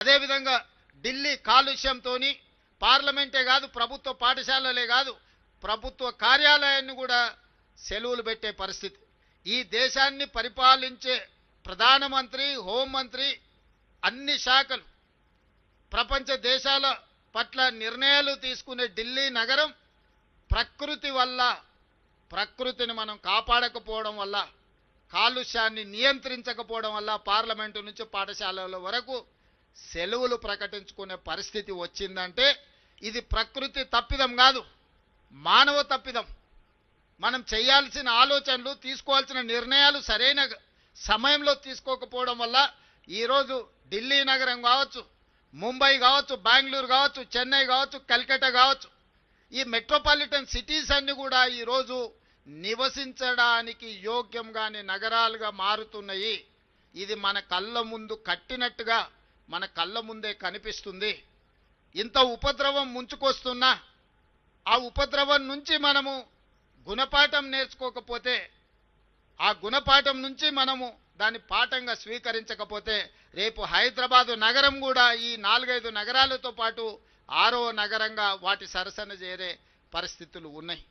అదేవిధంగా ఢిల్లీ కాలుష్యంతో పార్లమెంటే కాదు, ప్రభుత్వ పాఠశాలలే కాదు, ప్రభుత్వ కార్యాలయాన్ని కూడా సెలవులు పెట్టే పరిస్థితి. ఈ దేశాన్ని పరిపాలించే ప్రధానమంత్రి, హోంమంత్రి, అన్ని శాఖలు, ప్రపంచ దేశాల పట్ల నిర్ణయాలు తీసుకునే ఢిల్లీ నగరం ప్రకృతిని మనం కాపాడకపోవడం వల్ల, కాలుష్యాన్ని నియంత్రించకపోవడం వల్ల పార్లమెంటు నుంచి పాఠశాలల వరకు సెలవులు ప్రకటించుకునే పరిస్థితి వచ్చిందంటే ఇది ప్రకృతి తప్పిదం కాదు, మానవ తప్పిదం. మనం చేయాల్సిన ఆలోచనలు, తీసుకోవాల్సిన నిర్ణయాలు సరైన సమయంలో తీసుకోకపోవడం వల్ల ఈరోజు ఢిల్లీ నగరం కావచ్చు, ముంబై కావచ్చు, బెంగళూరు కావచ్చు, చెన్నై కావచ్చు, కల్కట్టా కావచ్చు, ఈ మెట్రోపాలిటన్ సిటీస్ అన్ని కూడా ఈరోజు నివసించడానికి యోగ్యంగానే నగరాలుగా మారుతున్నాయి. ఇది మన కళ్ళ ముందు కట్టినట్టుగా మన కళ్ళ ముందే కనిపిస్తుంది. ఇంత ఉపద్రవం ముంచుకొస్తున్నా ఆ ఉపద్రవం నుంచి మనము గుణపాఠం నేర్చుకోకపోతే, ఆ గుణపాఠం నుంచి మనము దాన్ని పాఠంగా స్వీకరించకపోతే రేపు హైదరాబాదు నగరం కూడా ఈ 4-5 నగరాలతో పాటు 6వ నగరంగా వాటి సరసన చేరే పరిస్థితులు ఉన్నాయి.